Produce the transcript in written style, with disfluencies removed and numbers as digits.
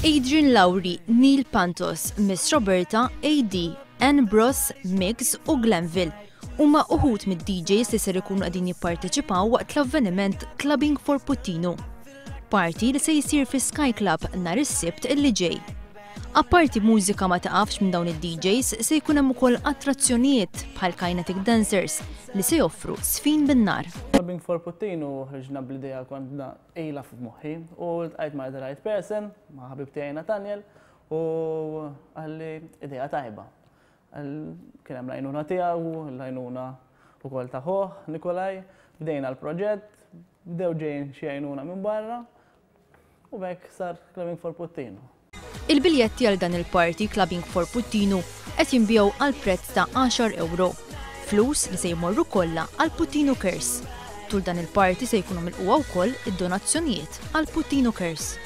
Adrian Lowry, Neil Pantos, Miss Roberta, AD, Ann Bross, Mix u Glenville huma uħud mid-DJs li ser ikunu qegħdin jipparteċipaw waqt l-avveniment Clubbing for Puttino, party li se jsir fi Sky Club nhar is-Sibt illi ġej. Apparti mużika ma taqafx minn dawn id-DJs se jkun hemm ukoll attrazzjonijiet bħal kinetic dancers li se joffru sfin bin-nar. Clubbing for Puttino ħriġna bl-idea konna ejla f'moħħi u ltqajt ma' the right person, ma' ħabib tiegħi Nathaniel u għalli idea tajba. Kien hemm l-għajnuna tiegħu, l-għajnuna ukoll ta' ħoħ Nikolaj, bdejna l-proġett, bdew ġejjin xi għajnuna minn barra u b'hekk sar Clubbing for Puttino. Il-biljetti għal dan il-party Clubbing for Puttino qed jinbjew għal prezz ta' 10 euro, flus li se jmorru kollha għal Puttino Cares. Tul dan il-party se jkunu milquha wkoll id-donazzjonijiet għal Puttino Cares.